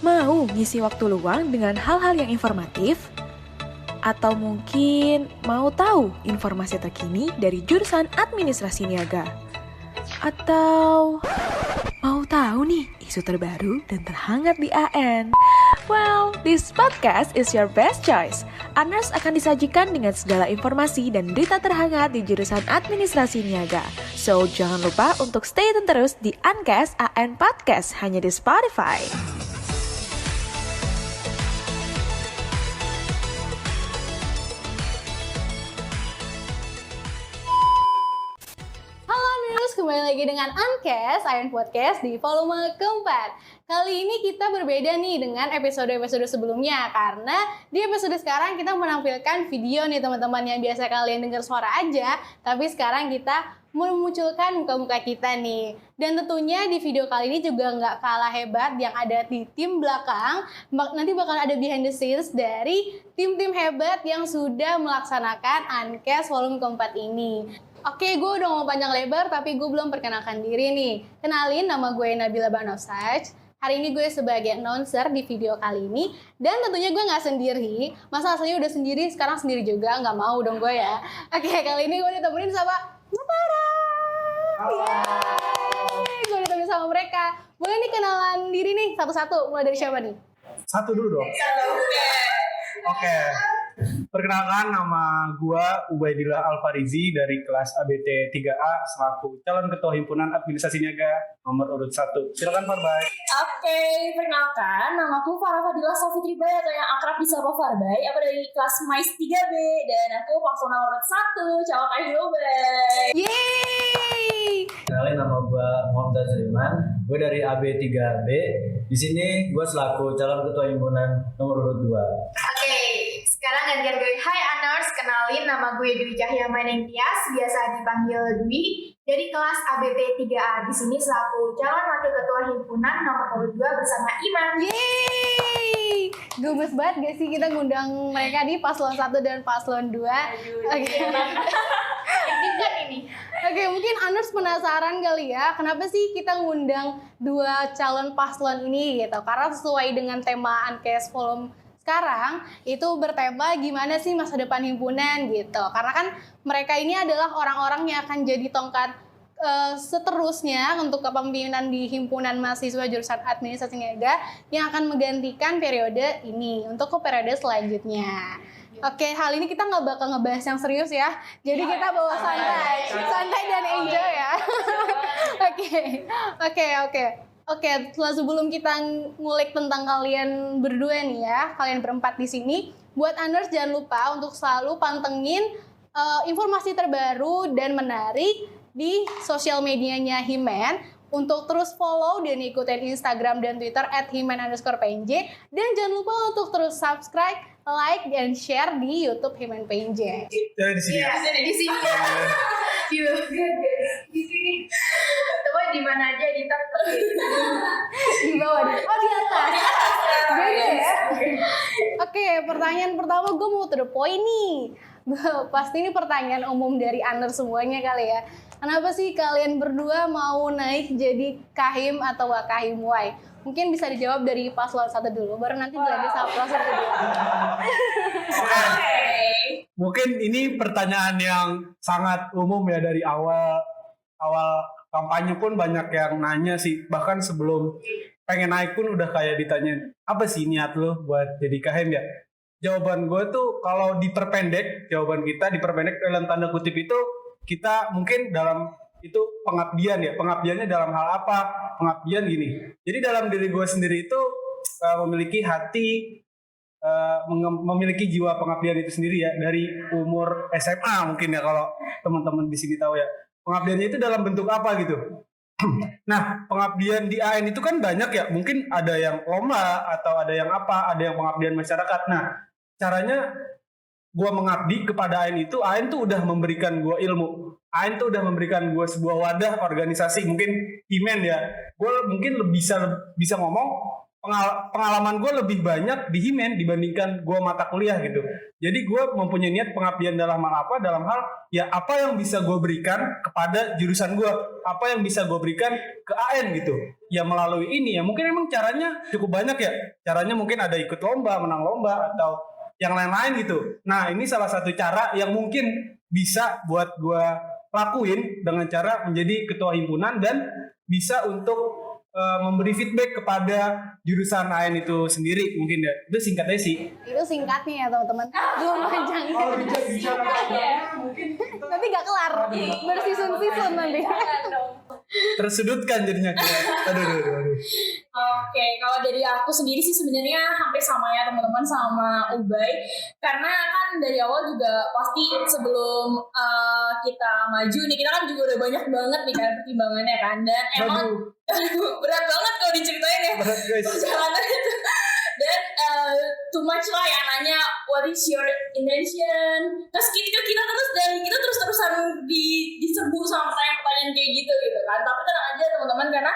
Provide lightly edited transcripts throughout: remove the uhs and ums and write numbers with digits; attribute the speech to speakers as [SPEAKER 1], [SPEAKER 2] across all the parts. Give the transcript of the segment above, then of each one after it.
[SPEAKER 1] Mau ngisi waktu luang dengan hal-hal yang informatif? Atau mungkin mau tahu informasi terkini dari jurusan Administrasi Niaga? Atau mau tahu nih isu terbaru dan terhangat di AN? Well, this podcast is your best choice. Aners akan disajikan dengan segala informasi dan berita terhangat di jurusan Administrasi Niaga. So, jangan lupa untuk stay tune terus di Ankes AN Podcast hanya di Spotify.
[SPEAKER 2] Kembali lagi dengan Ankes, AN Podcast di volume keempat. Kali ini kita berbeda nih dengan episode-episode sebelumnya, karena di episode sekarang kita menampilkan video nih teman-teman, yang biasa kalian dengar suara aja, tapi sekarang kita memunculkan muka-muka kita nih. Dan tentunya di video kali ini juga nggak kalah hebat yang ada di tim belakang. Nanti bakal ada behind the scenes dari tim-tim hebat yang sudah melaksanakan Ankes volume keempat ini. Oke, gue udah ngomong panjang lebar, tapi gue belum perkenalkan diri nih. Kenalin, nama gue Nabila Banosaj. Hari ini gue sebagai announcer di video kali ini. Dan tentunya gue nggak sendiri. Masa aslinya udah sendiri, sekarang sendiri juga. Nggak mau dong gue ya. Oke, kali ini gue ditemenin sama Nutara. Yeay, gue ditemenin sama mereka. Boleh nih kenalan diri nih, satu-satu. Mulai dari siapa nih?
[SPEAKER 3] Satu dulu dong. Oke. Perkenalkan, nama gua Ubaidillah Alfarizi dari kelas ABT 3A selaku calon ketua himpunan administrasi niaga nomor urut 1. Silakan Farbay.
[SPEAKER 4] Oke, perkenalkan, namaku Farah Fadilah Safitri Bay atau yang akrab disapa Farbay. Aku dari kelas MAIS 3B dan aku paslon nomor 1, cawak Ayo Bay.
[SPEAKER 2] Yeay!
[SPEAKER 5] Kenalin, nama gue Muhammad Zariman. Gue dari AB 3B. Di sini gue selaku calon ketua himpunan nomor urut 2.
[SPEAKER 6] Oke, sekarang gantian gue. Hai Aners, kenalin nama gue Dwi Cahya Manengtias, biasa dipanggil Dwi, dari kelas ABT 3A. Di sini selaku calon wakil ketua himpunan nomor urut 2 bersama Iman.
[SPEAKER 2] Yeay! Gemes banget gak sih kita ngundang mereka di paslon 1 dan paslon 2. Oke.
[SPEAKER 6] Deg-degan ini.
[SPEAKER 2] Oke, mungkin Aners penasaran kali ya, kenapa sih kita ngundang dua calon paslon ini gitu? Karena sesuai dengan tema Ankes volume sekarang itu bertema gimana sih masa depan himpunan gitu. Karena kan mereka ini adalah orang-orang yang akan jadi tongkat seterusnya untuk kepemimpinan di himpunan mahasiswa jurusan administrasi niaga yang akan menggantikan periode ini untuk ke periode selanjutnya. Oke, hal ini kita nggak bakal ngebahas yang serius ya. Jadi kita bawa santai dan enjoy ya. Oke, sebelum kita ngulik tentang kalian berdua nih ya, kalian berempat di sini, buat Aners jangan lupa untuk selalu pantengin informasi terbaru dan menarik di sosial medianya Himen, untuk terus follow dan ikutin Instagram dan Twitter @himen_pnj, dan jangan lupa untuk terus subscribe, like, dan share di YouTube Himen PNJ.
[SPEAKER 3] Di sini.
[SPEAKER 6] Iya, di sini. Di sini. Coba di mana aja di top.
[SPEAKER 2] Di bawah nih. Oh, di atas. Beda ya. Oke, pertanyaan pertama gue mau to the point nih. Pasti ini pertanyaan umum dari Aners semuanya kali ya. Kenapa sih kalian berdua mau naik jadi Kahim atau Wakahim Y? Mungkin bisa dijawab dari paslon 1 dulu, baru nanti dilanjut sama paslon kedua.
[SPEAKER 3] Mungkin ini pertanyaan yang sangat umum ya, dari awal kampanye pun banyak yang nanya sih. Bahkan sebelum pengen naik pun udah kayak ditanya, apa sih niat lo buat jadi Kahim ya? Jawaban gue tuh kalau jawaban kita diperpendek dalam tanda kutip itu, kita mungkin dalam itu pengabdian ya. Pengabdiannya dalam hal apa? Pengabdian gini. Jadi dalam diri gue sendiri itu memiliki hati, memiliki jiwa pengabdian itu sendiri ya. Dari umur SMA mungkin ya, kalau teman-teman di sini tahu ya. Pengabdiannya itu dalam bentuk apa gitu. Nah, pengabdian di AN itu kan banyak ya. Mungkin ada yang lomba atau ada yang apa, ada yang pengabdian masyarakat. Nah, caranya gue mengabdi kepada AN itu, AN tuh udah memberikan gue ilmu. AN tuh udah memberikan gue sebuah wadah organisasi, mungkin Himen ya. Gue mungkin bisa ngomong pengalaman gue lebih banyak di Himen dibandingkan gue mata kuliah gitu. Jadi gue mempunyai niat pengabdian dalam hal apa? Dalam hal ya apa yang bisa gue berikan kepada jurusan gue, apa yang bisa gue berikan ke AN gitu. ya melalui ini ya mungkin emang caranya cukup banyak ya. Caranya mungkin ada ikut lomba, menang lomba atau yang lain-lain gitu. Nah ini salah satu cara yang mungkin bisa buat gue lakuin dengan cara menjadi ketua himpunan dan bisa untuk memberi feedback kepada jurusan AN itu sendiri mungkin ya. Itu singkatnya sih.
[SPEAKER 2] Itu singkatnya ya teman-teman. Belum panjangnya.
[SPEAKER 3] Kalau bisa
[SPEAKER 2] Nanti gak kelar. Berseason-season nanti.
[SPEAKER 3] tersudutkan jadinya kayak aduh.
[SPEAKER 4] Oke, kalau dari aku sendiri sih sebenarnya hampir sama ya teman-teman sama Ubay, karena kan dari awal juga pasti sebelum kita maju nih kita kan juga udah banyak banget nih kan pertimbangannya kan, dan emang berat banget kalau diceritain ya perjalanannya tuh. Dan too much lah yang nanya what is your intention, terus kita terus dan kita terus-terusan diserbu sama pertanyaan-pertanyaan kayak gitu kan. Tapi tenang aja teman-teman, karena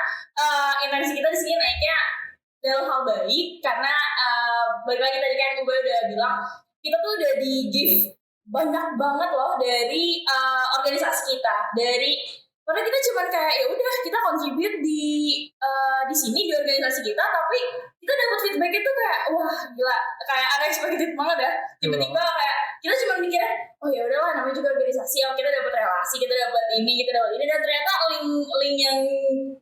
[SPEAKER 4] intensi kita di sini naiknya dalam hal baik, karena balik lagi tadi kan Ubay udah bilang kita tuh udah di give banyak banget loh dari organisasi kita, karena kita cuman kayak ya udah kita contribute di sini di organisasi kita, tapi kita dapat feedback itu kayak wah gila, kayak unexpected banget ya. Tiba-tiba kayak kita cuma mikirnya oh ya udahlah namanya juga organisasi, oh kita dapat relasi, kita dapat ini, dan ternyata link yang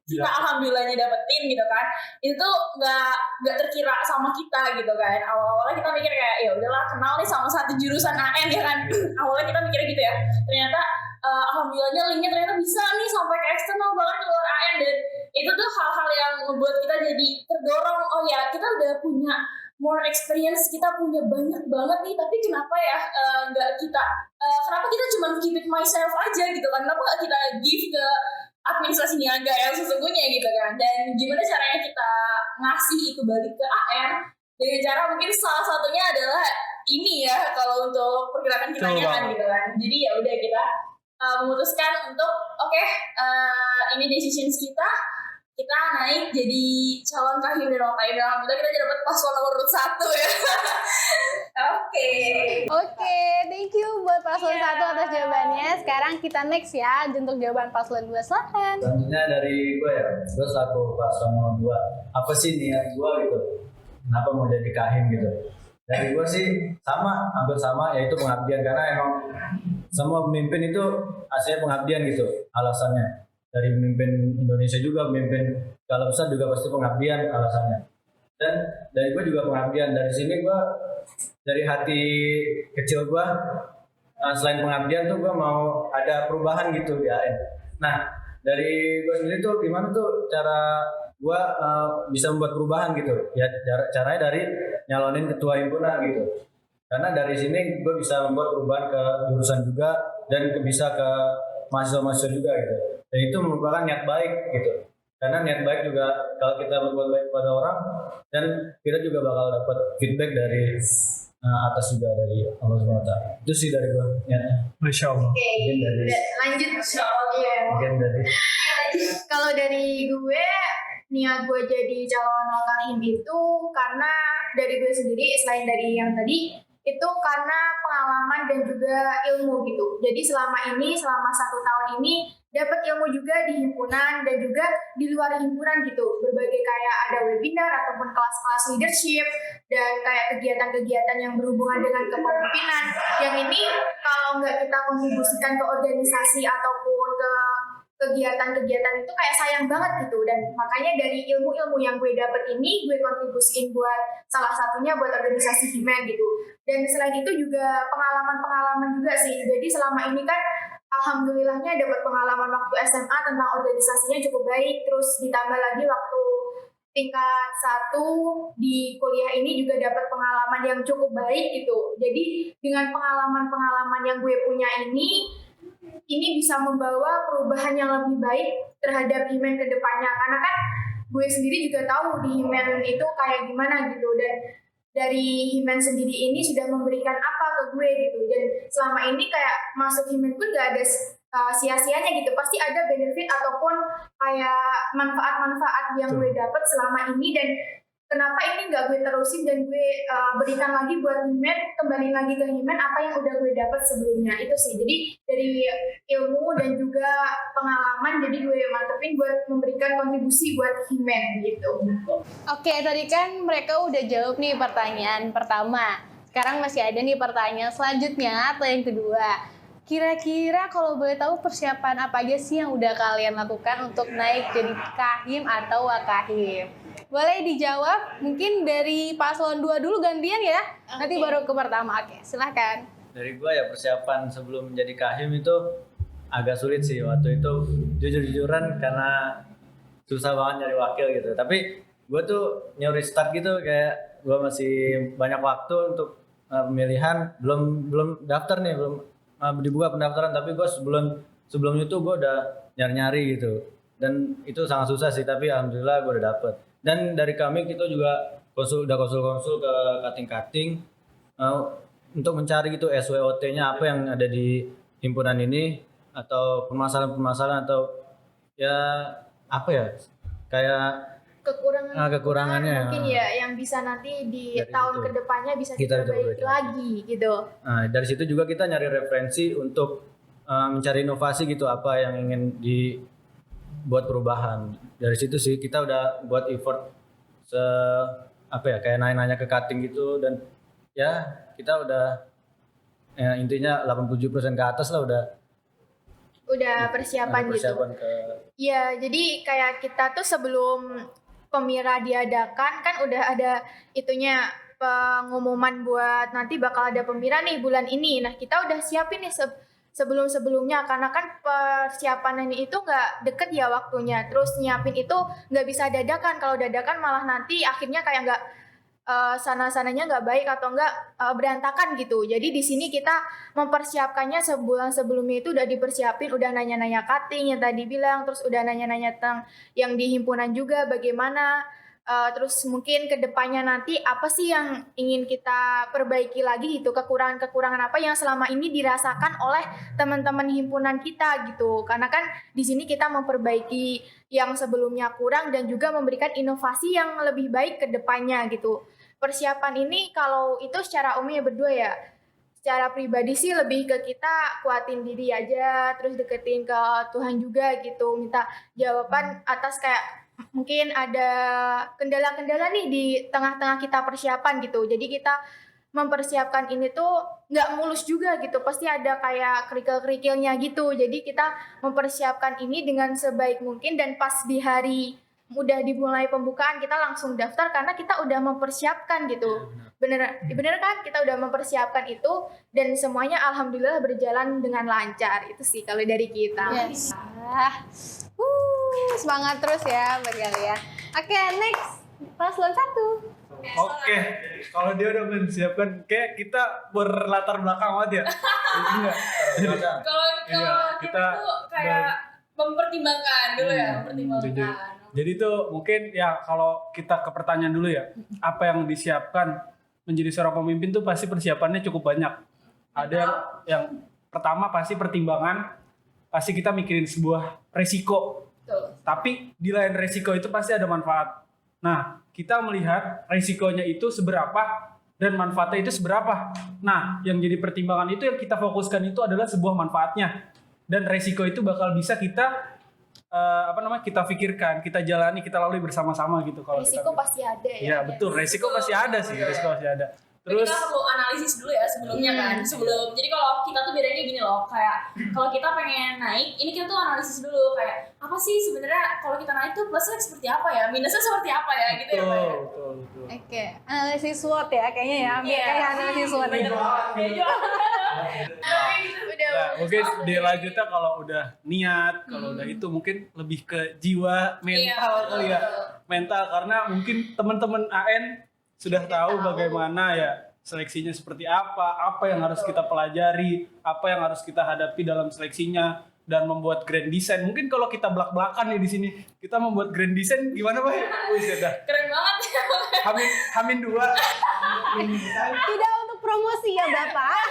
[SPEAKER 4] kita alhamdulillahnya dapetin gitu kan, itu tuh nggak terkira sama kita gitu kan. Awalnya kita mikir kayak ya udahlah kenal nih sama satu jurusan AN ya kan. Awalnya kita mikirnya gitu ya, ternyata alhamdulillahnya linknya ternyata bisa nih sampai ke eksternal bahkan ke luar AN, dan itu tuh hal-hal yang membuat kita jadi terdorong, oh ya kita udah punya more experience, kita punya banyak banget nih, tapi kenapa ya nggak kita kenapa kita cuma keep it myself aja gitu kan, kenapa nggak kita give ke administrasi niaga yang sesungguhnya gitu kan. Dan gimana caranya kita ngasih itu balik ke AN dengan cara mungkin salah satunya adalah ini ya, kalau untuk pergerakan kitanya kan gitu kan. Jadi ya udah kita memutuskan untuk ini decisions kita naik jadi calon kahim dan wakil, dan alhamdulillah kita dapat paslon nomor 1 ya. Oke,
[SPEAKER 2] Thank you buat paslon 1 atas jawabannya. Sekarang kita next ya untuk jawaban paslon 2, silakan.
[SPEAKER 5] Selanjutnya dari gue ya, gue selaku paslon nomor 2. Apa sih niat gue gitu? Kenapa mau jadi kahim gitu? Dari gue sih hampir sama, yaitu pengabdian, karena emang semua pemimpin itu aslinya pengabdian gitu alasannya. Dari pemimpin Indonesia juga, pemimpin skala besar juga pasti pengabdian alasannya. Dan dari gue juga pengabdian. Dari sini gue, dari hati kecil gue, selain pengabdian tuh gue mau ada perubahan gitu di AN. Nah dari gue sendiri tuh gimana tuh cara gue bisa membuat perubahan gitu ya, caranya dari nyalonin ketua himpunan gitu. Karena dari sini gue bisa membuat perubahan ke jurusan juga dan bisa ke mahasiswa-mahasiswa juga gitu. Dan itu merupakan niat baik gitu. Karena niat baik juga kalau kita berbuat baik pada orang, dan kita juga bakal dapat feedback dari atas juga dari Allah SWT. Itu sih dari gue niatnya.
[SPEAKER 3] Masya Allah.
[SPEAKER 6] Oke, lanjut. Iya.
[SPEAKER 5] Mungkin dari
[SPEAKER 6] Kalau dari gue, niat gue jadi calon wakil itu karena dari gue sendiri, selain dari yang tadi, itu karena pengalaman dan juga ilmu gitu. Jadi selama 1 tahun ini dapat ilmu juga di himpunan dan juga di luar himpunan gitu. Berbagai kayak ada webinar ataupun kelas-kelas leadership dan kayak kegiatan-kegiatan yang berhubungan dengan kepemimpinan. Yang ini kalau nggak kita kontribusikan ke organisasi ataupun ke kegiatan-kegiatan itu kayak sayang banget gitu. Dan makanya dari ilmu-ilmu yang gue dapet ini gue kontribusiin buat salah satunya buat organisasi Himen gitu. Dan selain itu juga pengalaman-pengalaman juga sih. Jadi selama ini kan alhamdulillahnya dapat pengalaman waktu SMA tentang organisasinya cukup baik, terus ditambah lagi waktu tingkat 1 di kuliah ini juga dapat pengalaman yang cukup baik gitu. Jadi dengan pengalaman-pengalaman yang gue punya ini bisa membawa perubahan yang lebih baik terhadap Himen ke depannya. Karena kan gue sendiri juga tahu di Himen itu kayak gimana gitu, dan dari Himen sendiri ini sudah memberikan apa ke gue gitu. Dan selama ini kayak masuk Himen pun gak ada sia-sianya gitu. Pasti ada benefit ataupun kayak manfaat-manfaat yang gue dapat selama ini, dan kenapa ini nggak gue terusin dan gue berikan lagi buat Himen, kembali lagi ke Himen apa yang udah gue dapat sebelumnya. Itu sih, jadi dari ilmu dan juga pengalaman, jadi gue mantepin buat memberikan kontribusi buat Himen gitu.
[SPEAKER 2] Oke, tadi kan mereka udah jawab nih pertanyaan pertama. Sekarang masih ada nih pertanyaan selanjutnya atau yang kedua. Kira-kira kalau boleh tahu persiapan apa aja sih yang udah kalian lakukan untuk naik jadi kahim atau wakahim? Boleh dijawab mungkin dari paslon 2 dulu gantian ya. Nanti baru ke pertama. Oke, silahkan.
[SPEAKER 5] Dari gua ya persiapan sebelum menjadi kahim itu agak sulit sih waktu itu, jujur-jujuran karena susah banget nyari wakil gitu. Tapi gua tuh nyuri start gitu, kayak gua masih banyak waktu untuk pemilihan, belum daftar nih, belum dibuka pendaftaran, tapi gua sebelum itu gua udah nyari-nyari gitu. Dan itu sangat susah sih, tapi alhamdulillah gua udah dapet. Dan dari kami kita juga konsul ke kating-kating untuk mencari gitu SWOT-nya apa yang ada di himpunan ini, atau permasalahan-permasalahan, atau ya apa ya, kayak kekurangannya
[SPEAKER 6] mungkin ya yang bisa nanti di
[SPEAKER 5] dari
[SPEAKER 6] tahun
[SPEAKER 5] situ
[SPEAKER 6] kedepannya bisa
[SPEAKER 5] kita
[SPEAKER 6] kita perbaiki lagi gitu.
[SPEAKER 5] Nah, dari situ juga kita nyari referensi untuk mencari inovasi gitu, apa yang ingin dibuat perubahan. Dari situ sih kita udah buat effort kayak nanya-nanya ke cutting gitu, dan ya kita udah intinya 87% ke atas lah
[SPEAKER 6] Udah persiapan gitu. Iya, jadi kayak kita tuh sebelum Pemira diadakan kan udah ada itunya, pengumuman buat nanti bakal ada Pemira nih bulan ini. Nah, kita udah siapin nih sebelum-sebelumnya, karena kan persiapan ini itu nggak deket ya waktunya. Terus nyiapin itu nggak bisa dadakan. Kalau dadakan malah nanti akhirnya kayak nggak sana-sananya nggak baik atau nggak berantakan gitu. Jadi di sini kita mempersiapkannya sebulan sebelumnya, itu udah dipersiapin, udah nanya-nanya cutting yang tadi bilang, terus udah nanya-nanya tentang yang di himpunan juga bagaimana. Terus mungkin kedepannya nanti apa sih yang ingin kita perbaiki lagi gitu, kekurangan-kekurangan apa yang selama ini dirasakan oleh teman-teman himpunan kita gitu, karena kan di sini kita memperbaiki yang sebelumnya kurang dan juga memberikan inovasi yang lebih baik ke depannya gitu. Persiapan ini kalau itu secara umum ya berdua ya, secara pribadi sih lebih ke kita kuatin diri aja, terus deketin ke Tuhan juga gitu, minta jawaban atas kayak mungkin ada kendala-kendala nih di tengah-tengah kita persiapan gitu. Jadi kita mempersiapkan ini tuh nggak mulus juga gitu, pasti ada kayak kerikil-kerikilnya gitu. Jadi kita mempersiapkan ini dengan sebaik mungkin, dan pas di hari udah dimulai pembukaan kita langsung daftar karena kita udah mempersiapkan gitu. Bener kan, kita udah mempersiapkan itu dan semuanya alhamdulillah berjalan dengan lancar. Itu sih kalau dari kita.
[SPEAKER 2] Yes. Semangat terus ya buat kalian. Oke, next paslon 1.
[SPEAKER 3] Oke, kalau dia udah menyiapkan, kayak kita berlatar belakang banget ya. Enggak.
[SPEAKER 4] Kalau
[SPEAKER 3] Iya,
[SPEAKER 4] kita tuh kayak mempertimbangkan dulu ya, mempertimbangkan.
[SPEAKER 3] Jadi tuh mungkin ya kalau kita ke pertanyaan dulu ya, apa yang disiapkan menjadi seorang pemimpin tuh pasti persiapannya cukup banyak. Ada yang pertama pasti pertimbangan, pasti kita mikirin sebuah resiko.
[SPEAKER 4] Betul.
[SPEAKER 3] Tapi di lain resiko itu pasti ada manfaat. Nah, kita melihat resikonya itu seberapa dan manfaatnya itu seberapa. Nah, yang jadi pertimbangan itu yang kita fokuskan itu adalah sebuah manfaatnya. Dan resiko itu bakal bisa kita kita pikirkan, kita jalani, kita lalui bersama-sama gitu. Kalau
[SPEAKER 6] Risiko
[SPEAKER 3] kita,
[SPEAKER 6] pasti ada ya.
[SPEAKER 3] Iya, betul. Resiko pasti ada sih, resiko pasti ada.
[SPEAKER 4] Terus
[SPEAKER 3] Terus
[SPEAKER 4] kita perlu analisis dulu ya sebelumnya kan. Jadi kalau kita tuh bedanya gini loh, kayak kalau kita pengen naik, ini kita tuh analisis dulu kayak apa sih sebenarnya kalau kita naik tuh plusnya seperti apa ya, minusnya seperti apa ya gitu ya Pak ya.
[SPEAKER 3] betul.
[SPEAKER 2] Oke, analisis SWOT ya kayaknya ya. Kayak analisis SWOT
[SPEAKER 4] Bener
[SPEAKER 2] gitu.
[SPEAKER 4] banget.
[SPEAKER 3] Nah, mungkin dilanjutnya kalau udah niat, kalau udah itu mungkin lebih ke jiwa, mental kali ya. Mental, karena mungkin teman-teman AN sudah tahu bagaimana ya seleksinya seperti apa yang harus kita pelajari, apa yang harus kita hadapi dalam seleksinya, dan membuat grand design. Mungkin kalau kita belak-belakan nih di sini, kita membuat grand design gimana Pak? Wih, dah.
[SPEAKER 4] Keren banget ya.
[SPEAKER 3] Hamin 2.
[SPEAKER 2] Tidak untuk promosi ya Bapak.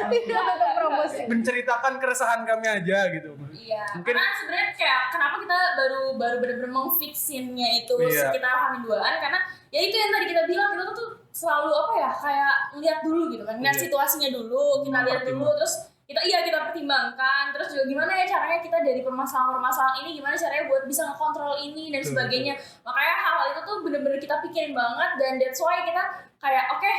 [SPEAKER 2] Tidak ada promosi.
[SPEAKER 3] menceritakan keresahan kami aja gitu.
[SPEAKER 4] Iya,
[SPEAKER 3] Mungkin
[SPEAKER 4] karena sebenarnya kayak kenapa kita baru benar-benar memfixinnya itu
[SPEAKER 3] Iya.
[SPEAKER 4] sekitar H-2-an karena ya itu yang tadi kita bilang kita tuh selalu apa ya kayak ngeliat dulu gitu kan, ngeliat
[SPEAKER 3] Iya.
[SPEAKER 4] situasinya dulu, kita lihat dulu terus kita pertimbangkan terus juga gimana ya caranya kita dari permasalahan ini gimana caranya buat bisa ngekontrol ini dan
[SPEAKER 3] Betul,
[SPEAKER 4] sebagainya. Makanya hal-hal itu tuh bener-bener kita pikirin banget dan that's why kita kayak oke,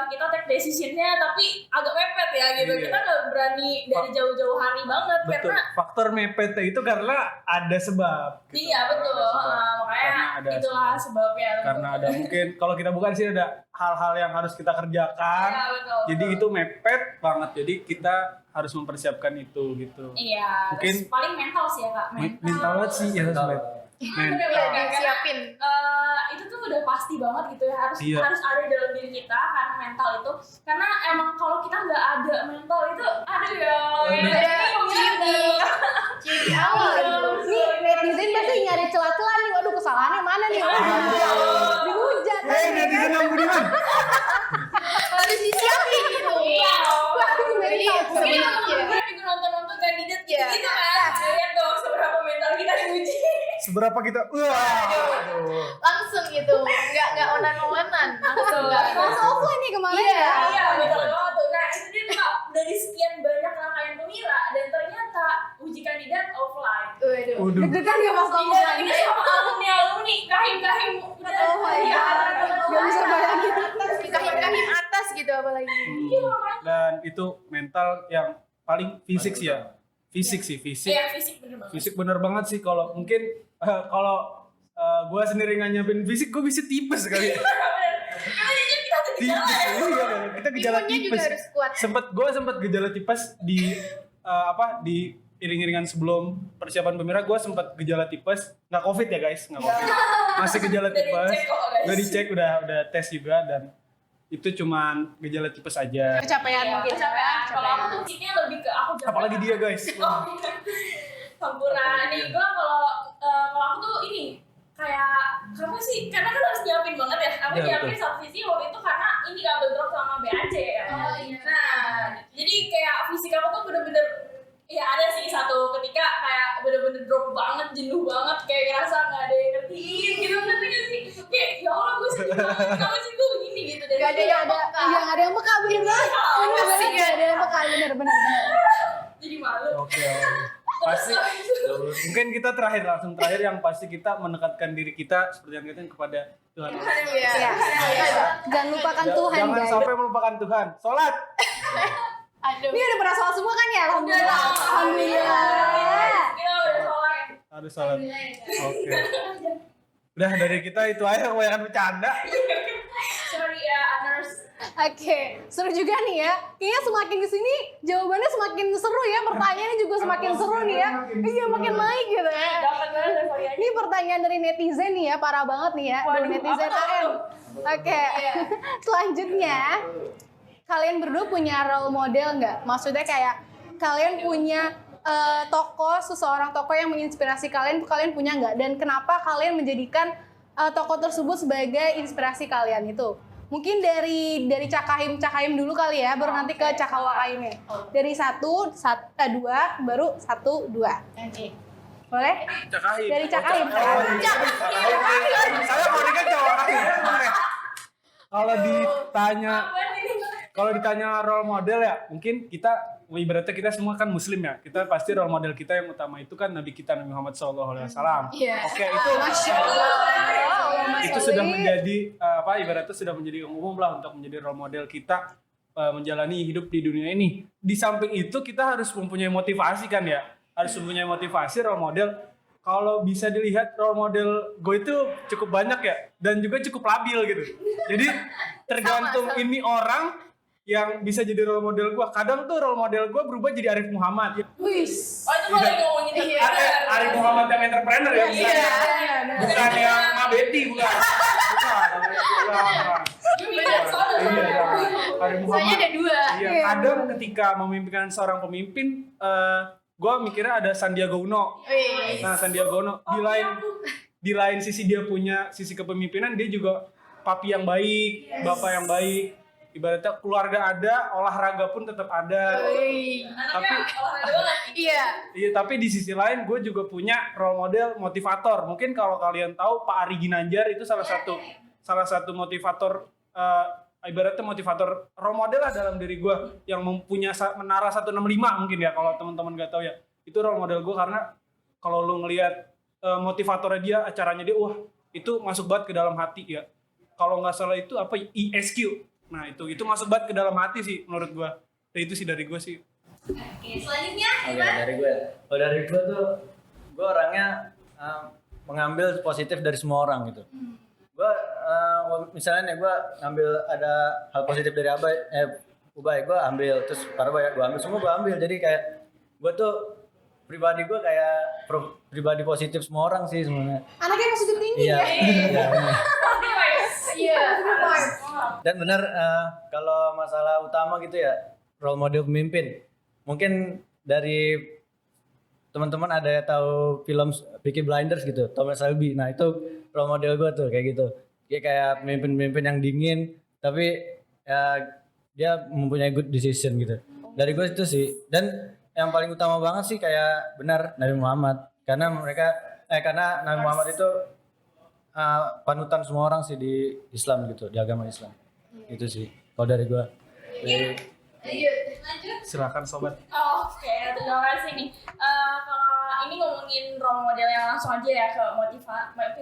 [SPEAKER 4] kita take decision-nya tapi agak mepet ya gitu.
[SPEAKER 3] Iya.
[SPEAKER 4] Kita nggak berani dari jauh-jauh hari banget
[SPEAKER 3] betul.
[SPEAKER 4] karena
[SPEAKER 3] Faktor mepet itu karena ada sebab. gitu.
[SPEAKER 4] iya betul.
[SPEAKER 3] Ada sebab.
[SPEAKER 4] Makanya
[SPEAKER 3] Karena ada
[SPEAKER 4] itulah sebabnya.
[SPEAKER 3] Karena ada mungkin kalau kita bukan sih ada hal-hal yang harus kita kerjakan.
[SPEAKER 4] Iya, betul,
[SPEAKER 3] Jadi
[SPEAKER 4] betul.
[SPEAKER 3] itu mepet banget. Jadi kita harus mempersiapkan itu gitu.
[SPEAKER 4] Iya,
[SPEAKER 3] Mungkin-
[SPEAKER 4] terus paling mental sih ya kak.
[SPEAKER 3] Mental banget sih ya
[SPEAKER 5] Mental.
[SPEAKER 4] Bener-bener,
[SPEAKER 6] Iya,
[SPEAKER 4] karena,
[SPEAKER 6] siapin.
[SPEAKER 4] itu tuh udah pasti banget gitu ya
[SPEAKER 3] Iya.
[SPEAKER 4] harus ada dalam diri kita karena mental itu karena emang kalau kita nggak ada mental itu aduh ya
[SPEAKER 6] Ciri awal gitu.
[SPEAKER 2] Nih netizen pasti nyari celah-celah nih. Waduh kesalahannya mana nih? Dihujat.
[SPEAKER 3] Hei netizen yang budiman.
[SPEAKER 6] Harus disiapin gitu.
[SPEAKER 4] iya
[SPEAKER 6] Jadi
[SPEAKER 4] mungkin
[SPEAKER 6] sebelum
[SPEAKER 4] teman-teman juga nonton kandidat
[SPEAKER 6] Iya.
[SPEAKER 4] gitu kan lihat dong seberapa mental kita diuji.
[SPEAKER 3] Seberapa kita aduh.
[SPEAKER 6] langsung gitu, nggak onan-onan, langsung.
[SPEAKER 2] Langsung offline nih kemarin
[SPEAKER 6] Iya.
[SPEAKER 2] ya.
[SPEAKER 4] Iya betul banget tuh. Nah itu dia tuh Kak, dari sekian banyak rangkaian pemira dan ternyata uji kandidat offline.
[SPEAKER 6] Waduh.
[SPEAKER 3] Waduh.
[SPEAKER 2] Deg-degan gak pas kamu
[SPEAKER 4] Tidak, kita sama alumni kahim udah
[SPEAKER 2] Oh my God. Gak bisa bayangin.
[SPEAKER 6] Kahim-kahim atas gitu apalagi.
[SPEAKER 3] Dan itu mental yang paling fisik sih ya. Fisik sih, fisik.
[SPEAKER 4] Iya fisik bener banget.
[SPEAKER 3] Fisik bener banget sih kalau mungkin kalau gue sendiri nggak nyiapin fisik gue bisa tipes kali ya.
[SPEAKER 4] Karena jujur kita ada gejala ya.
[SPEAKER 3] Iya, kita gejala
[SPEAKER 6] Imunnya juga
[SPEAKER 3] tipes.
[SPEAKER 6] harus kuat.
[SPEAKER 3] Sempat gejala tipes di di iring-iringan sebelum persiapan pemira gue sempat gejala tipes, nggak covid ya guys, nggak covid, masih gejala
[SPEAKER 4] Udah
[SPEAKER 3] tipes,
[SPEAKER 4] dicek kok, guys.
[SPEAKER 3] udah dicek, udah tes juga dan itu cuman gejala tipes aja.
[SPEAKER 2] Kecapean
[SPEAKER 4] Iya,
[SPEAKER 2] mungkin.
[SPEAKER 4] kecapean. Kalau aku tuh fisiknya lebih ke aku jago.
[SPEAKER 3] Apalagi dia guys.
[SPEAKER 4] Oh, Sampurna. Nih gue kalau aku tuh ini kayak kenapa sih? Karena kan harus nyiapin banget ya. Aku
[SPEAKER 3] Iya,
[SPEAKER 4] nyiapin
[SPEAKER 3] betul.
[SPEAKER 4] satu sisi waktu itu karena ini gak bentrok sama BAC ya.
[SPEAKER 6] Oh, iya.
[SPEAKER 4] Nah, jadi kayak fisik aku tuh bener-bener ya ada sih satu ketika kayak bener-bener drop banget, jenuh banget, kayak ngerasa gak ada yang ngertiin gitu, ngerti gak sih? Kayak ya Allah gue sedih banget, kenapa sih gue begini gitu. Dan
[SPEAKER 6] Gak ada yang peka.
[SPEAKER 2] Iya gak ada yang peka bener banget. Bener banget gak ada yang peka bener.
[SPEAKER 4] jadi malu.
[SPEAKER 3] Oke. Pasti mungkin kita langsung terakhir yang pasti kita menekatkan diri kita seperti yang kita kepada Tuhan.
[SPEAKER 6] Iya.
[SPEAKER 2] Iya. Jangan lupakan Tuhan
[SPEAKER 3] Jangan
[SPEAKER 2] guys.
[SPEAKER 3] sampai melupakan Tuhan. Sholat.
[SPEAKER 6] Aduh.
[SPEAKER 2] Ini udah pernah sholat semua kan ya? Alhamdulillah. Alhamdulillah.
[SPEAKER 4] Kita udah sholat.
[SPEAKER 3] Harus sholat. Oke. Udah dari kita itu aja kebanyakan bercanda.
[SPEAKER 4] Sorry ya, Aners.
[SPEAKER 2] Oke, seru juga nih ya. Kayaknya semakin kesini jawabannya semakin seru ya. Pertanyaannya juga semakin seru nih ya. Iya makin naik gitu ya.
[SPEAKER 4] Dapat banget dari Sorry aja.
[SPEAKER 2] Ini pertanyaan dari netizen nih ya, parah banget nih ya. Dari
[SPEAKER 4] Waduh,
[SPEAKER 2] netizen
[SPEAKER 4] apa tuh?
[SPEAKER 2] AM. Oke, selanjutnya kalian berdua punya role model nggak? Maksudnya kayak kalian punya seseorang tokoh yang menginspirasi kalian punya nggak? Dan kenapa kalian menjadikan tokoh tersebut sebagai inspirasi kalian itu? Mungkin dari Cakahim dulu kali ya, baru nanti ke Cakawakaimnya. Dari 1, 2, baru 1, 2.
[SPEAKER 6] Oke.
[SPEAKER 2] Boleh?
[SPEAKER 3] Cakahim.
[SPEAKER 2] Dari Cakahim.
[SPEAKER 3] Saya mau nikah Cakahim. Oke. Kalau ditanya role model ya, mungkin kita ibaratnya kita semua kan muslim ya. Kita pasti role model kita yang utama itu kan Nabi kita Nabi Muhammad SAW.
[SPEAKER 6] Iya.
[SPEAKER 3] Oke, itu
[SPEAKER 2] Masya Allah.
[SPEAKER 3] itu sudah menjadi ibaratnya sudah menjadi umum lah untuk menjadi role model kita menjalani hidup di dunia ini. Di samping itu kita harus mempunyai motivasi kan ya, harus mempunyai motivasi role model. Kalau bisa dilihat role model gue itu cukup banyak ya dan juga cukup labil gitu. Jadi tergantung ini orang yang bisa jadi role model gue. Kadang tuh role model gue berubah jadi Arif Muhammad.
[SPEAKER 2] Wis.
[SPEAKER 4] Oh itu kalau lagi ngomongin itu.
[SPEAKER 3] Arif Muhammad yang entrepreneur ya.
[SPEAKER 2] Iya.
[SPEAKER 3] Bukan yang Mabedi bukan.
[SPEAKER 6] Soalnya ada 2.
[SPEAKER 3] Iya, kadang ketika memimpin seorang pemimpin, gue mikirnya ada Sandiaga Uno.
[SPEAKER 6] Wih.
[SPEAKER 3] Nah, Sandiaga Uno di lain sisi dia punya sisi kepemimpinan, dia juga papi yang baik, bapak yang baik. ibaratnya keluarga ada, olahraga pun tetap ada.
[SPEAKER 4] Anaknya olahraga banget.
[SPEAKER 2] Iya.
[SPEAKER 3] Iya, tapi di sisi lain gue juga punya role model motivator. Mungkin kalau kalian tahu Pak Ari Ginanjar itu salah satu motivator, ibaratnya motivator role model lah dalam diri gue, yang mempunyai menara 165 mungkin ya, kalau teman-teman gak tahu ya. Itu role model gue karena kalau lu ngelihat motivatornya dia, acaranya dia, wah itu masuk banget ke dalam hati ya. Kalau nggak salah itu apa, ESQ. Nah itu masuk banget ke dalam hati sih menurut gue. Dan itu sih dari gue sih.
[SPEAKER 4] Oke, selanjutnya
[SPEAKER 5] Oke, dari gue. Kalau dari gue tuh, gue orangnya mengambil positif dari semua orang gitu. Gue misalnya nih, gue ngambil ada hal positif dari Ubay, gue ambil, terus Parboy gue ambil, semua gue ambil. Jadi kayak gue tuh pribadi gue kayak pribadi positif semua orang sih sebenarnya.
[SPEAKER 2] Anaknya positif tinggi
[SPEAKER 5] Iya.
[SPEAKER 2] ya.
[SPEAKER 5] Iya. bener.
[SPEAKER 2] Iya.
[SPEAKER 5] Dan benar kalau masalah utama gitu ya, role model pemimpin. Mungkin dari teman-teman ada yang tahu film Peaky Blinders gitu, Thomas Shelby. Nah itu role model gue tuh kayak gitu. Dia kayak pemimpin-pemimpin yang dingin, tapi ya dia mempunyai good decision gitu. Dari gue itu sih. Dan yang paling utama banget sih kayak benar Nabi Muhammad. Karena Nabi Muhammad itu panutan semua orang sih di Islam gitu, di agama Islam. Itu sih kalau dari gue.
[SPEAKER 4] lanjut.
[SPEAKER 3] Silakan sobat.
[SPEAKER 4] Oke, terima kasih nih. Kalau ini ngomongin role model yang langsung aja ya ke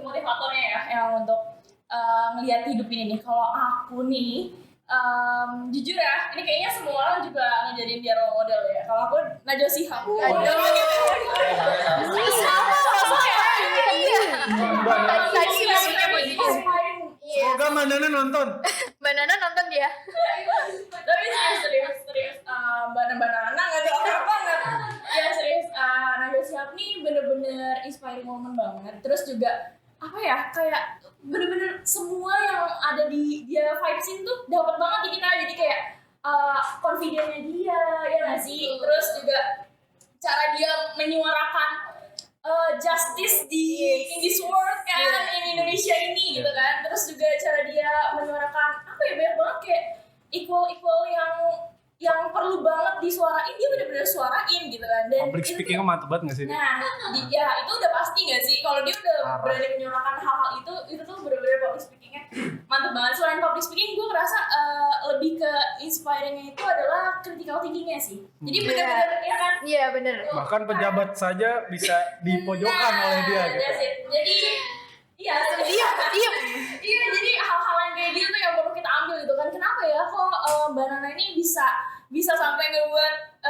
[SPEAKER 4] motivatornya ya, yang untuk ngelihat hidup ini nih. Kalau aku nih, jujur ya, ini kayaknya semua orang juga ngejadiin dia role model ya. Kalau aku Najwa Shihab.
[SPEAKER 3] Semoga Mbak Nana nonton.
[SPEAKER 6] Mbak Nana nonton dia.
[SPEAKER 4] Tapi serius Mbak Nana nggak tahu apa banget. Ya serius, Najwa Shihab nih bener-bener inspiring moment banget. Terus juga apa ya, kayak bener-bener semua yang ada di dia vibesin tuh dapat banget di kita. Jadi kayak confident-nya dia, ya nggak sih. Terus juga cara dia menyuarakan justice in this world kan, in Indonesia ini gitu kan. Terus juga cara dia menyuarakan apa ya, banyak banget kayak equal yang perlu banget disuarain, dia benar-benar suarain gitu kan. Dan
[SPEAKER 3] Public speaking-nya mantep banget gak sih?
[SPEAKER 4] nah, ya itu udah pasti gak sih, kalau dia udah berani menyuarakan hal-hal itu tuh benar-benar public speaking-nya mantep banget. Selain public speaking, gue ngerasa lebih ke inspiring-nya itu adalah critical thinking-nya sih. Jadi benar-benar ya kan.
[SPEAKER 6] Iya bener.
[SPEAKER 3] Bahkan pejabat saja bisa dipojokkan oleh dia gitu.
[SPEAKER 4] That's it. Jadi iya, iya, jadi hal-hal yang kayak gitu tuh yang perlu kita ambil gitu kan. Kenapa ya kok Mbak Nana ini bisa sampai ngebuat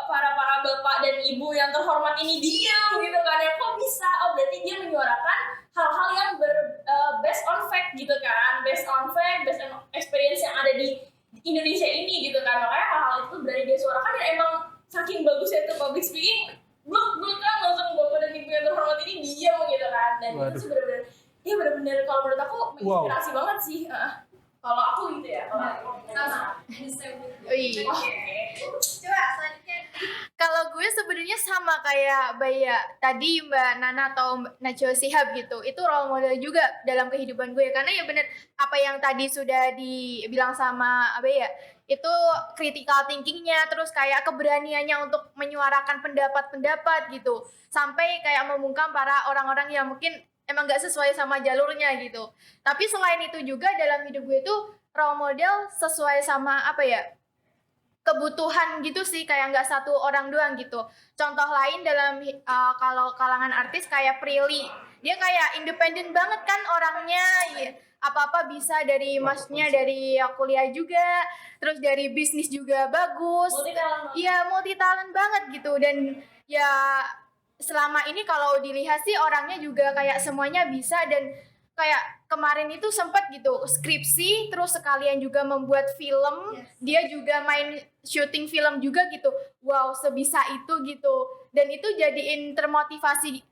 [SPEAKER 4] para bapak dan ibu yang terhormat ini diam gitu kan ya, kok bisa? Oh berarti dia menyuarakan hal-hal yang based on fact gitu kan, based on experience yang ada di Indonesia ini gitu kan. Makanya hal-hal itu berani dia suarakan, dan emang saking bagusnya itu public speaking, blok kan langsung bapak dan ibu yang terhormat ini diam gitu kan. Dan itu sih bener-bener kalau menurut aku menginspirasi banget sih. Kalau aku gitu ya, kalau aku sama. Coba selanjutnya.
[SPEAKER 6] Kalau gue sebenarnya sama kayak Baya tadi, Mbak Nana atau Najwa Shihab gitu. Itu role model juga dalam kehidupan gue, karena ya bener apa yang tadi sudah dibilang sama Baya. Itu critical thinking-nya, terus kayak keberaniannya untuk menyuarakan pendapat-pendapat gitu. Sampai kayak membungkam para orang-orang yang mungkin emang gak sesuai sama jalurnya gitu. Tapi selain itu juga dalam hidup gue itu role model sesuai sama apa ya, kebutuhan gitu sih, kayak nggak satu orang doang gitu. Contoh lain dalam kalau kalangan artis kayak Prilly, dia kayak independen banget kan orangnya, apa-apa bisa, dari maksudnya dari kuliah juga, terus dari bisnis juga bagus, iya multi talent banget gitu. Dan ya selama ini kalau dilihat sih orangnya juga kayak semuanya bisa. Dan kayak kemarin itu sempat gitu skripsi, terus sekalian juga membuat film, dia juga main syuting film juga gitu. Wow, sebisa itu gitu. Dan itu jadiin termotivasi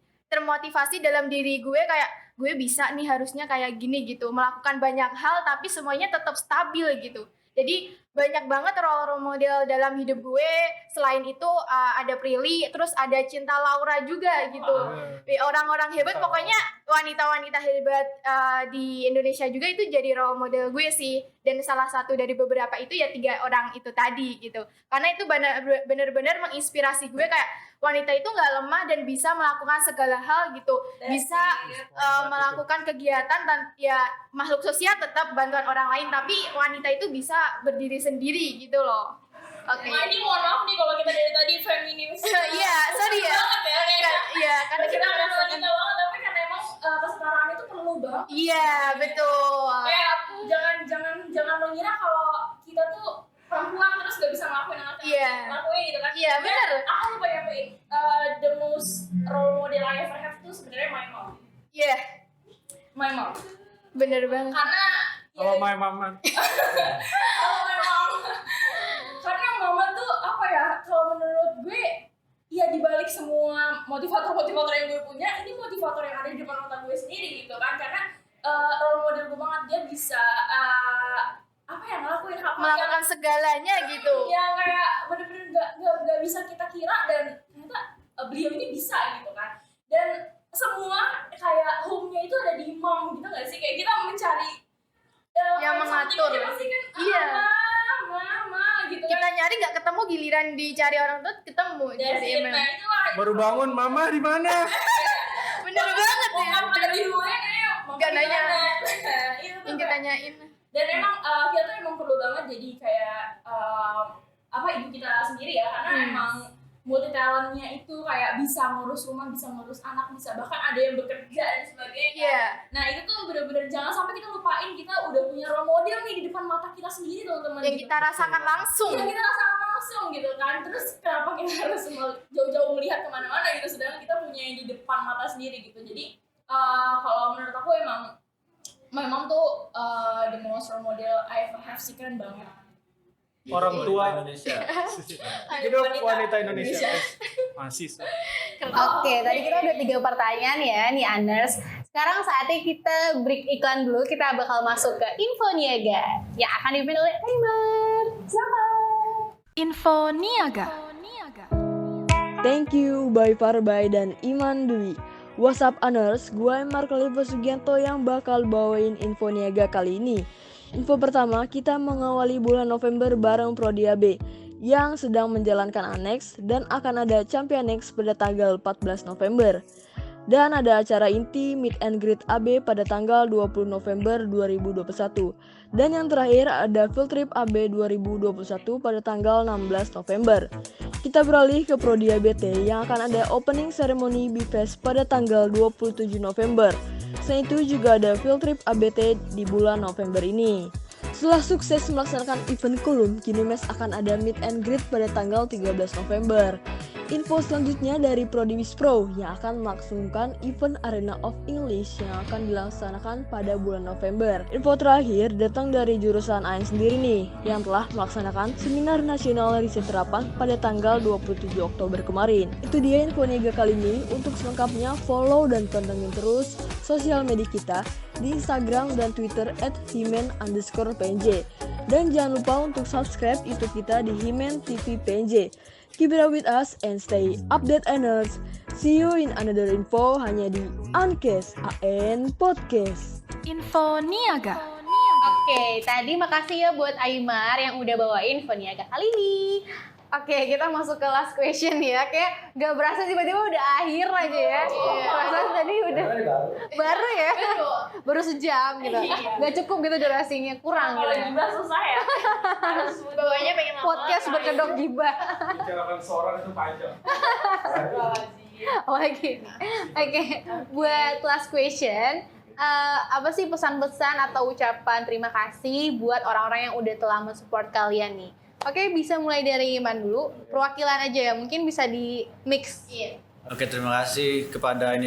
[SPEAKER 6] dalam diri gue, kayak gue bisa nih harusnya kayak gini gitu, melakukan banyak hal tapi semuanya tetap stabil gitu. Jadi banyak banget role model dalam hidup gue. Selain itu ada Prilly, terus ada Cinta Laura juga gitu. Orang-orang hebat, pokoknya wanita-wanita hebat di Indonesia juga itu jadi role model gue sih. Dan salah satu dari beberapa itu ya 3 orang itu tadi gitu. Karena itu benar-benar menginspirasi gue, kayak wanita itu nggak lemah dan bisa melakukan segala hal gitu. Bisa melakukan kegiatan dan ya makhluk sosial tetap bantuan orang lain, tapi wanita itu bisa berdiri sendiri gitu loh. Oke.
[SPEAKER 4] Nah, ini mohon maaf nih kalau kita dari tadi feminis.
[SPEAKER 6] Iya, sorry ya.
[SPEAKER 4] Banget ya kayaknya.
[SPEAKER 6] Iya, karena kita
[SPEAKER 4] udah
[SPEAKER 6] merasakan.
[SPEAKER 4] wanita banget, tapi kan emang kesetaraan itu perlu banget.
[SPEAKER 6] Iya, betul.
[SPEAKER 4] Kayak jangan mengira kalau kita tuh perempuan terus gak bisa ngelakuin apa
[SPEAKER 6] Iya.
[SPEAKER 4] ngelakuin gitu kan.
[SPEAKER 6] Iya, benar.
[SPEAKER 4] Aku lupa nyampain the most role model I ever have tuh sebenarnya my mom.
[SPEAKER 6] Iya,
[SPEAKER 4] My mom.
[SPEAKER 6] bener banget.
[SPEAKER 4] Karena
[SPEAKER 3] Kalau my mama.
[SPEAKER 4] kalau my mom karena mama tuh apa ya, kalau menurut gue ya dibalik semua motivator yang gue punya, ini motivator yang ada di depan mata gue sendiri gitu kan. Karena role model gue banget, dia bisa apa ya, ngelakuin hal
[SPEAKER 6] Melakukan segalanya gitu.
[SPEAKER 4] yang kayak bener-bener gak bisa kita kira, dan ternyata beliau ini bisa gitu kan. Dan semua kayak home-nya itu ada di mom gitu gak sih, kayak kita mencari
[SPEAKER 6] Yang mengatur.
[SPEAKER 4] pasti kan
[SPEAKER 6] Iya.
[SPEAKER 4] mama gitu
[SPEAKER 6] Kita
[SPEAKER 4] kan.
[SPEAKER 6] nyari nggak ketemu, giliran dicari orang tua ketemu.
[SPEAKER 4] That's
[SPEAKER 6] Jadi
[SPEAKER 4] it.
[SPEAKER 6] emang
[SPEAKER 4] Nah itulah
[SPEAKER 3] Baru bangun, mama di mana?
[SPEAKER 6] bener banget ya.
[SPEAKER 4] Bokap ada di rumahnya nih, mama
[SPEAKER 6] Nggak
[SPEAKER 4] di
[SPEAKER 6] nanya.
[SPEAKER 4] mana? Itu tuh
[SPEAKER 6] Yang
[SPEAKER 4] kayak-
[SPEAKER 6] ditanyain.
[SPEAKER 4] dan emang kita tuh emang perlu banget jadi kayak apa, ibu kita sendiri ya, karena emang multi talentnya itu kayak bisa ngurus rumah, bisa ngurus anak, bisa bahkan ada yang bekerja dan sebagainya.
[SPEAKER 6] Iya.
[SPEAKER 4] Nah itu tuh bener-bener jangan sampai kita lupain kita udah punya role model nih di depan mata kita sendiri, teman-teman.
[SPEAKER 6] Yang kita rasakan langsung.
[SPEAKER 4] Iya, kita rasakan langsung gitu kan. Terus kenapa kita harus jauh-jauh melihat kemana-mana gitu, sedangkan kita punya yang di depan mata sendiri gitu. Jadi kalau menurut aku memang tuh the most role model I ever have sih, keren banget.
[SPEAKER 3] Orang tua
[SPEAKER 5] Indonesia.
[SPEAKER 3] hidup wanita Indonesia. Masih.
[SPEAKER 2] Oke, tadi kita udah 3 pertanyaan ya nih Anders. Sekarang saatnya kita break iklan dulu. Kita bakal masuk ke Info Niaga yang akan dipimpin oleh Aiman. Selamat.
[SPEAKER 1] Info Niaga.
[SPEAKER 7] Thank you, by Farbay dan Iman Dwi. What's up, Aners? Gue Mark Livo Sugianto yang bakal bawain info niaga kali ini. Info pertama, kita mengawali bulan November bareng Prodi AB yang sedang menjalankan aneks dan akan ada Championex pada tanggal 14 November. Dan ada acara inti Meet and Greet AB pada tanggal 20 November 2021. Dan yang terakhir ada Field Trip AB 2021 pada tanggal 16 November. Kita beralih ke Prodi ABT yang akan ada opening ceremony BFest pada tanggal 27 November. Selain itu juga ada Field Trip ABT di bulan November ini. Setelah sukses melaksanakan event Kulum, kini MES akan ada Meet and Greet pada tanggal 13 November. Info selanjutnya dari Prodi Wispro yang akan melangsungkan event Arena of English yang akan dilaksanakan pada bulan November. Info terakhir datang dari jurusan AN sendiri nih, yang telah melaksanakan Seminar Nasional Riset Terapan pada tanggal 27 Oktober kemarin. Itu dia info niaga kali ini. Untuk selengkapnya follow dan pantengin terus sosial media kita di Instagram dan Twitter @himen_pnj. Dan jangan lupa untuk subscribe YouTube kita di Himen TV PNJ. Keep it up with us and stay update Aners. See you in another info hanya di Ankes AN Podcast.
[SPEAKER 1] Info Niaga.
[SPEAKER 2] Oke, tadi makasih ya buat Aymar yang udah bawain Info Niaga kali ini. Oke, kita masuk ke last question ya. Kayak gak berasa tiba-tiba udah akhir aja ya. Perasaan tadi udah baru ya. Baru sejam gitu. Gak cukup gitu durasinya, kurang
[SPEAKER 4] Kalau
[SPEAKER 2] gitu.
[SPEAKER 4] gibah susah ya. Harus
[SPEAKER 6] Bawahnya pengen lama.
[SPEAKER 2] Podcast berkedok gibah.
[SPEAKER 3] Bicarakan seorang itu panjang.
[SPEAKER 2] Lagi. Oke, buat last question, apa sih pesan-pesan atau ucapan terima kasih buat orang-orang yang udah telah mensupport kalian nih? Oke, bisa mulai dari Iman dulu. Perwakilan aja ya, mungkin bisa di mix. Iya.
[SPEAKER 5] Oke, terima kasih kepada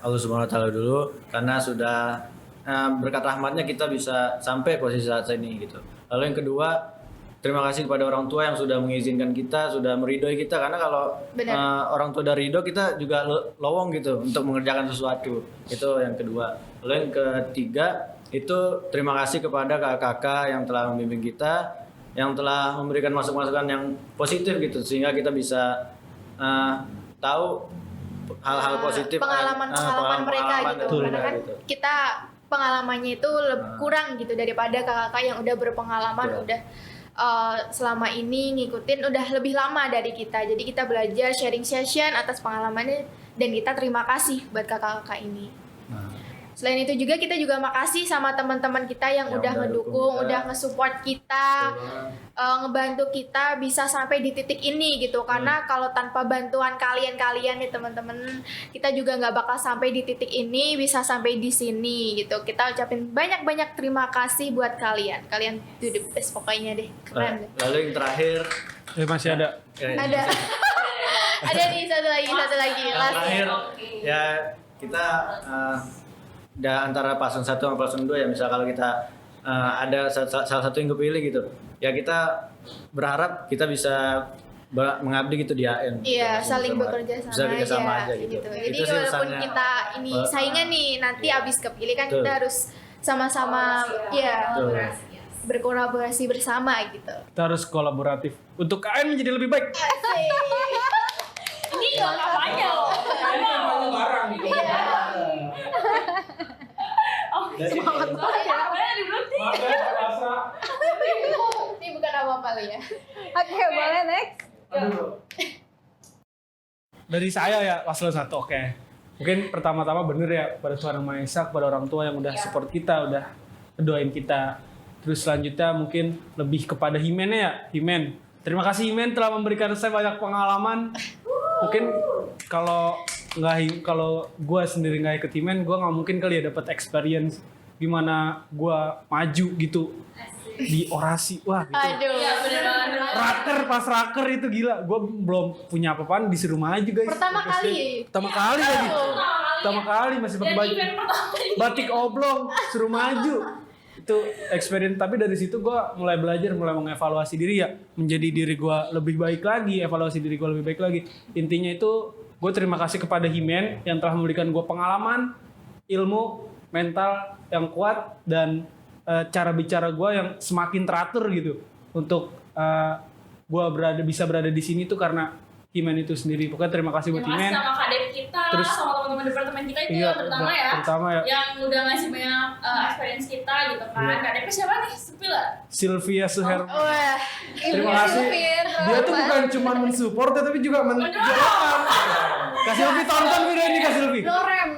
[SPEAKER 5] Allah Subhanahu wa taala dulu karena sudah berkat rahmatnya kita bisa sampai posisi saat ini gitu. Lalu yang kedua, terima kasih kepada orang tua yang sudah mengizinkan kita, sudah meridhoi kita karena kalau orang tua dari ridho kita juga lowong gitu untuk mengerjakan sesuatu. Itu yang kedua. Lalu yang ketiga itu terima kasih kepada kakak-kakak yang telah membimbing kita, yang telah memberikan masukan-masukan yang positif gitu, sehingga kita bisa tahu hal-hal positif,
[SPEAKER 6] pengalaman mereka gitu.
[SPEAKER 5] betul,
[SPEAKER 6] Karena kan
[SPEAKER 5] gitu.
[SPEAKER 6] kita pengalamannya itu kurang gitu daripada kakak-kakak yang udah berpengalaman,
[SPEAKER 5] Betul.
[SPEAKER 6] udah selama ini ngikutin udah lebih lama dari kita. Jadi kita belajar sharing session atas pengalamannya dan kita terima kasih buat kakak-kakak ini.
[SPEAKER 5] Nah,
[SPEAKER 6] Selain itu juga kita juga makasih sama teman-teman kita yang udah ngedukung,
[SPEAKER 5] kita.
[SPEAKER 6] udah nge-support kita, ngebantu kita bisa sampai di titik ini gitu. Karena kalau tanpa bantuan kalian nih teman-teman, kita juga nggak bakal sampai di titik ini, bisa sampai di sini gitu. Kita ucapin banyak-banyak terima kasih buat kalian. Kalian do the best pokoknya deh. Keren deh.
[SPEAKER 5] lalu yang terakhir
[SPEAKER 3] Masih ada.
[SPEAKER 6] Ada. Ada nih satu lagi.
[SPEAKER 5] yang
[SPEAKER 6] Last
[SPEAKER 5] terakhir ya kita udah antara paslon 1 sama paslon 2 ya, misal kalau kita ada salah satu yang kepilih gitu ya, kita berharap kita bisa mengabdi gitu di AN.
[SPEAKER 6] Iya,
[SPEAKER 5] gitu,
[SPEAKER 6] saling
[SPEAKER 5] sama-
[SPEAKER 6] bekerja
[SPEAKER 5] bisa
[SPEAKER 6] sama
[SPEAKER 5] kerja sama
[SPEAKER 6] aja
[SPEAKER 5] aja gitu.
[SPEAKER 6] Jadi
[SPEAKER 5] Itu sih
[SPEAKER 6] walaupun
[SPEAKER 5] pesannya.
[SPEAKER 6] kita ini saingan nih, nanti
[SPEAKER 5] Iya.
[SPEAKER 6] abis kepilih kan
[SPEAKER 5] Betul.
[SPEAKER 6] kita harus sama-sama ya
[SPEAKER 5] Betul.
[SPEAKER 6] berkolaborasi bersama gitu.
[SPEAKER 3] Kita harus kolaboratif untuk KN menjadi lebih baik.
[SPEAKER 4] Ini nggak kampanye loh.
[SPEAKER 3] barang gitu.
[SPEAKER 6] Semangat banget ya. Ini bukan apa-apa lah ya.
[SPEAKER 2] Oke, boleh next.
[SPEAKER 3] Dari saya ya paslon 1, oke. Mungkin pertama-tama bener ya pada Tuhan Yang Maha Esa, kepada orang tua yang udah support kita, udah doain kita. Terus selanjutnya mungkin lebih kepada Himennya ya, Himen. Terima kasih Himen telah memberikan saya banyak pengalaman. Mungkin kalau gue sendiri nggak ikut Himen, gue nggak mungkin kali ya dapat experience gimana gue maju gitu di orasi. Wah gitu.
[SPEAKER 6] Aduh.
[SPEAKER 4] Iya bener banget.
[SPEAKER 3] Pas raker itu gila. Gue belum punya apa-apaan, disuruh maju guys.
[SPEAKER 6] Pertama kali.
[SPEAKER 3] Pertama kali lagi. Pertama kali masih pakai
[SPEAKER 4] Dan
[SPEAKER 3] baju
[SPEAKER 4] event pertama
[SPEAKER 3] batik oblong, suruh maju. Itu experience, tapi dari situ gue mulai belajar, mulai mengevaluasi diri ya, menjadi diri gue lebih baik lagi, evaluasi diri gue lebih baik lagi. Intinya itu gue terima kasih kepada Himen yang telah memberikan gue pengalaman, ilmu, mental yang kuat, dan cara bicara gue yang semakin teratur gitu untuk gue bisa berada di sini tuh karena Himen itu sendiri. Pokoknya terima kasih buat
[SPEAKER 4] Terima kasih
[SPEAKER 3] Himen.
[SPEAKER 4] sama kadep kita,
[SPEAKER 3] Terus-
[SPEAKER 4] sama teman-teman departemen kita itu
[SPEAKER 3] Iya,
[SPEAKER 4] yang terutama ya,
[SPEAKER 3] ya.
[SPEAKER 4] yang udah ngasih banyak experience kita gitu kan.
[SPEAKER 3] Iya.
[SPEAKER 4] Kadepnya siapa nih? Sepil lah.
[SPEAKER 3] Sylvia Suher.
[SPEAKER 6] Wah,
[SPEAKER 3] Terima kasih. Dia tuh bukan cuma mensupport tapi juga menjualkan. Kak Silvi tonton video ini Kak Silvi.
[SPEAKER 6] lorem.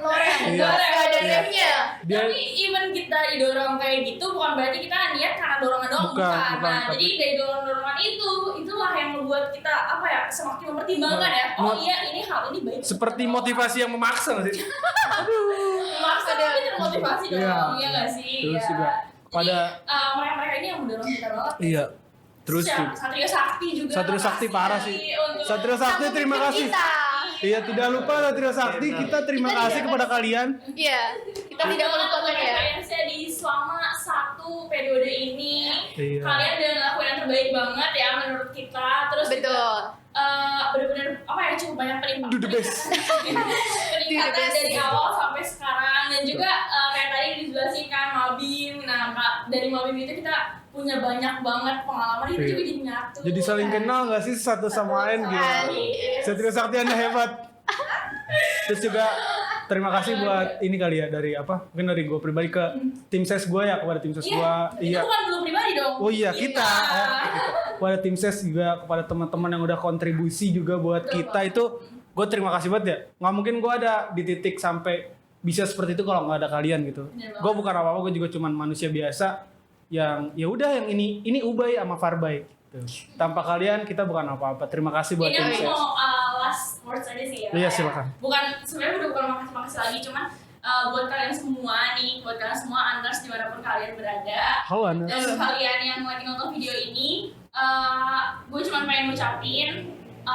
[SPEAKER 3] Iya.
[SPEAKER 6] Gak ada remnya.
[SPEAKER 3] Dia
[SPEAKER 4] Tapi even kita didorong kayak gitu bukan berarti kita niat karena dorongan doang,
[SPEAKER 3] Bukan,
[SPEAKER 4] Nah,
[SPEAKER 3] tapi-
[SPEAKER 4] jadi dari dorongan itulah yang membuat kita apa ya, semakin mempertimbangkan ya. Oh iya, ini hal ini baik.
[SPEAKER 3] seperti motivasi yang memaksa nggak sih?
[SPEAKER 4] Memaksa tapi termotivasi dong,
[SPEAKER 3] Iya.
[SPEAKER 4] iya nggak sih?
[SPEAKER 3] Terus
[SPEAKER 4] Iya.
[SPEAKER 3] juga pada
[SPEAKER 4] Jadi, mereka-mereka ini yang mendorong kita banget.
[SPEAKER 3] iya. Terus
[SPEAKER 4] Siapa? Satrio Sakti juga.
[SPEAKER 3] Satrio Sakti
[SPEAKER 4] makasih
[SPEAKER 3] parah sih.
[SPEAKER 4] untuk-
[SPEAKER 3] Satrio Sakti terima kasih. Iya, tidak lupa Satrio Sakti, kita terima kasih kepada kalian.
[SPEAKER 6] Iya, kita tidak melupakan ya.
[SPEAKER 4] Saya di selama 1 periode ini,
[SPEAKER 3] Iya.
[SPEAKER 4] kalian udah ngelakuin yang terbaik banget ya menurut kita. Terus juga,
[SPEAKER 6] Betul.
[SPEAKER 4] benar-benar apa ya, cukup banyak peningkatan.
[SPEAKER 3] Do the best.
[SPEAKER 4] Peningkatan dari awal sampai sekarang, dan juga kayak tadi dijelasin kan Mabim. Nah, dari Mabim itu kita punya banyak banget pengalaman, itu
[SPEAKER 3] Iya.
[SPEAKER 4] juga jadi nyatu.
[SPEAKER 3] Jadi saling kenal nggak sih satu sama lain gitu. Satrio Sakti Anda hebat. Terus juga terima kasih buat ini kali ya dari apa? Mungkin dari gue pribadi ke tim ses gue ya, kepada tim ses gue.
[SPEAKER 4] Itu bukan belum pribadi dong.
[SPEAKER 3] Oh iya kita. Oh, kita. Kepada tim ses juga, kepada teman-teman yang udah kontribusi juga buat kita itu, gue terima kasih banget ya. Nggak mungkin gue ada di titik sampai bisa seperti itu kalau nggak ada kalian gitu. Gue bukan apa-apa, gue juga cuman manusia biasa yang ya udah yang ini Ubay sama Farbay. Gitu. Tanpa kalian kita bukan apa-apa. Terima kasih buat tim
[SPEAKER 4] Ini aku
[SPEAKER 3] ses.
[SPEAKER 4] mau last words aja sih ya.
[SPEAKER 3] Iya, silakan.
[SPEAKER 4] Bukan, sebenarnya udah bukan makasih lagi, cuman buat kalian semua nih, buat kalian semua Anders dimanapun kalian berada,
[SPEAKER 3] Halo Anda.
[SPEAKER 4] dan kalian yang lagi nonton video ini, gue cuma pengen ngucapin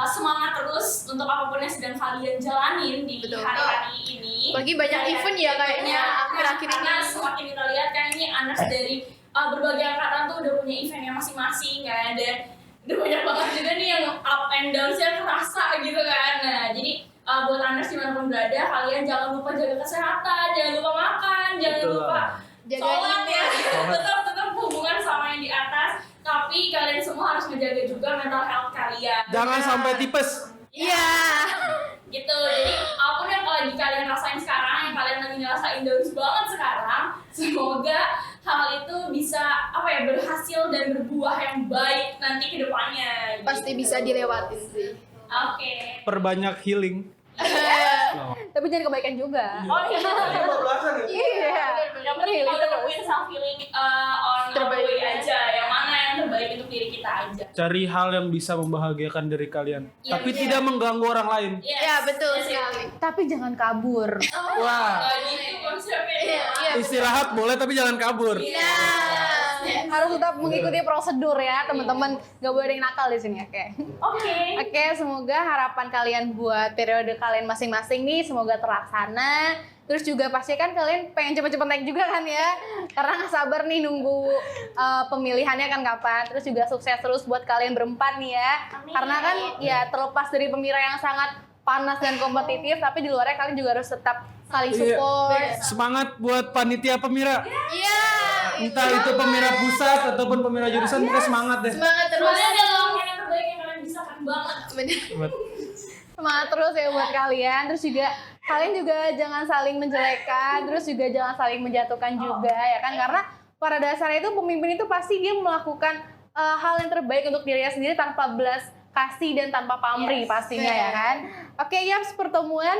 [SPEAKER 4] semangat terus untuk apapun yang sedang kalian jalanin di
[SPEAKER 6] Betul.
[SPEAKER 4] hari-hari ini.
[SPEAKER 6] Lagi banyak event ya kayaknya akhir-akhir
[SPEAKER 4] Karena
[SPEAKER 6] ini.
[SPEAKER 4] semakin kita lihat kan ini Anders dari berbagai angkatan tuh udah punya eventnya masing-masing kan, dan udah banyak banget juga nih yang up and down-nya kerasa gitu kan. Nah jadi buat Aners dimanapun berada, kalian jangan lupa jaga kesehatan, jangan lupa makan, jangan
[SPEAKER 3] Betul
[SPEAKER 4] lupa
[SPEAKER 6] Jaga
[SPEAKER 4] sholat ya,
[SPEAKER 3] Sholat.
[SPEAKER 4] tetap hubungan sama yang di atas. Tapi kalian semua harus menjaga juga mental health kalian.
[SPEAKER 3] Jangan sampai tipes.
[SPEAKER 6] Iya.
[SPEAKER 4] Gitu. Jadi apapun yang lagi kalian rasain sekarang, yang kalian lagi ngerasain daus banget sekarang, semoga hal itu bisa berhasil dan berbuah yang baik nanti ke depannya.
[SPEAKER 6] Pasti bisa dilewatin sih.
[SPEAKER 4] Oke.
[SPEAKER 3] Perbanyak healing.
[SPEAKER 2] Tapi jangan kebaikan juga.
[SPEAKER 4] Oh iya.
[SPEAKER 2] Iya.
[SPEAKER 4] Yang penting kita nemuin self healing on our
[SPEAKER 6] Terbaik.
[SPEAKER 4] way aja. Yang mana yang terbaik untuk diri kita aja.
[SPEAKER 3] Cari hal yang bisa membahagiakan diri kalian,
[SPEAKER 4] Iya,
[SPEAKER 3] tapi
[SPEAKER 4] iya.
[SPEAKER 3] tidak mengganggu orang lain.
[SPEAKER 4] Yes.
[SPEAKER 6] Ya, betul
[SPEAKER 4] Yes,
[SPEAKER 6] sekali.
[SPEAKER 2] Tapi jangan kabur.
[SPEAKER 3] Wah.
[SPEAKER 4] Nggak gitu konsepnya.
[SPEAKER 6] Iya.
[SPEAKER 3] Istirahat boleh tapi jangan kabur.
[SPEAKER 4] Iya.
[SPEAKER 2] Harus tetap mengikuti prosedur ya, teman-teman. Gak boleh ada yang nakal di sini, oke?
[SPEAKER 4] Oke.
[SPEAKER 2] Oke, semoga harapan kalian buat periode kalian masing-masing nih semoga terlaksana. Terus juga pasti kan kalian pengen cepet-cepet naik juga kan ya, karena nggak sabar nih nunggu pemilihannya kan kapan. Terus juga sukses terus buat kalian berempat nih ya.
[SPEAKER 4] Amin.
[SPEAKER 2] Karena kan ya terlepas dari pemira yang sangat panas dan kompetitif, tapi di luarnya kalian juga harus tetap saling
[SPEAKER 3] Iya.
[SPEAKER 2] support.
[SPEAKER 3] Semangat buat panitia pemira.
[SPEAKER 6] Iya.
[SPEAKER 3] Entah itu pemira pusat ataupun pemira jurusan, kita semangat deh.
[SPEAKER 6] Semangat terus.
[SPEAKER 4] Kalian adalah orang yang terbaik yang kalian bisa kan banget.
[SPEAKER 6] Bener.
[SPEAKER 2] Semangat terus ya buat kalian. Terus juga kalian juga jangan saling menjelekan, terus juga jangan saling menjatuhkan juga ya kan, karena pada dasarnya itu pemimpin itu pasti dia melakukan hal yang terbaik untuk dirinya sendiri tanpa belas kasih dan tanpa pamrih pastinya ya kan. Oke, Yaps, pertemuan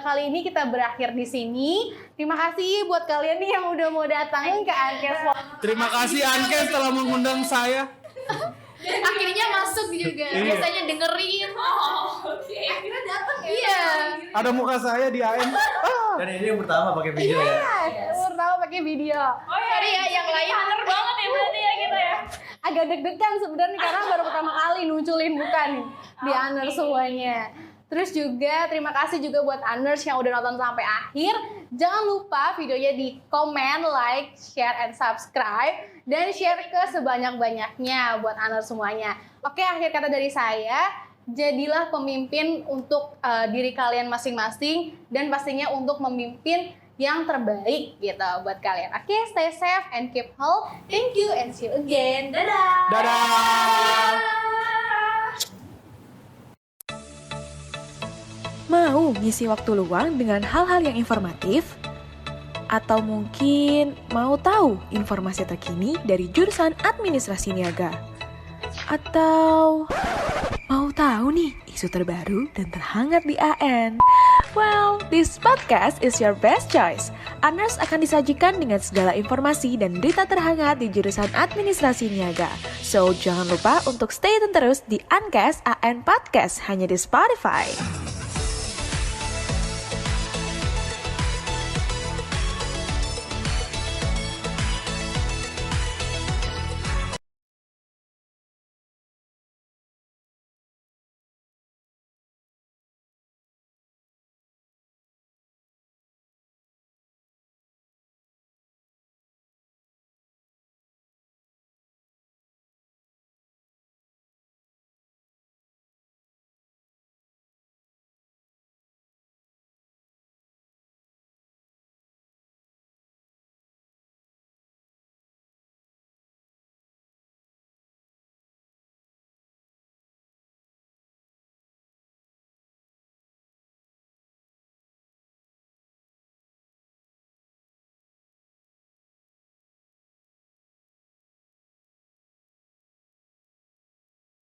[SPEAKER 2] kali ini kita berakhir di sini. Terima kasih buat kalian nih yang udah mau datang ke Ankes.
[SPEAKER 3] Terima kasih Ankes telah mengundang saya.
[SPEAKER 6] Akhirnya masuk juga.
[SPEAKER 3] Iya.
[SPEAKER 6] Biasanya dengerin.
[SPEAKER 4] Oke.
[SPEAKER 6] Akhirnya datang ya. Iya.
[SPEAKER 3] Ada muka saya di AM.
[SPEAKER 5] Dan ini yang pertama pakai video ya.
[SPEAKER 2] Pertama pakai video.
[SPEAKER 4] Oh iya,
[SPEAKER 6] Sorry ya, yang lain.
[SPEAKER 4] bener banget ya berarti ya kita ya.
[SPEAKER 2] Agak deg-degan sebenarnya karena baru pertama kali nunculin bukan di Aners semuanya. Terus juga terima kasih juga buat Aners yang udah nonton sampai akhir. Jangan lupa videonya di komen, like, share, and subscribe. Dan share ke sebanyak-banyaknya buat Aners semuanya. Oke, akhir kata dari saya. Jadilah pemimpin untuk diri kalian masing-masing. Dan pastinya untuk memimpin yang terbaik gitu buat kalian. Oke, stay safe and keep healthy. Thank you and see you again. Dadah!
[SPEAKER 3] Dadah.
[SPEAKER 1] Mau ngisi waktu luang dengan hal-hal yang informatif? Atau mungkin mau tahu informasi terkini dari jurusan Administrasi Niaga? Atau mau tahu nih isu terbaru dan terhangat di AN? Well, this podcast is your best choice. Aners akan disajikan dengan segala informasi dan berita terhangat di jurusan Administrasi Niaga. So, jangan lupa untuk stay tune terus di Ankes AN Podcast hanya di Spotify.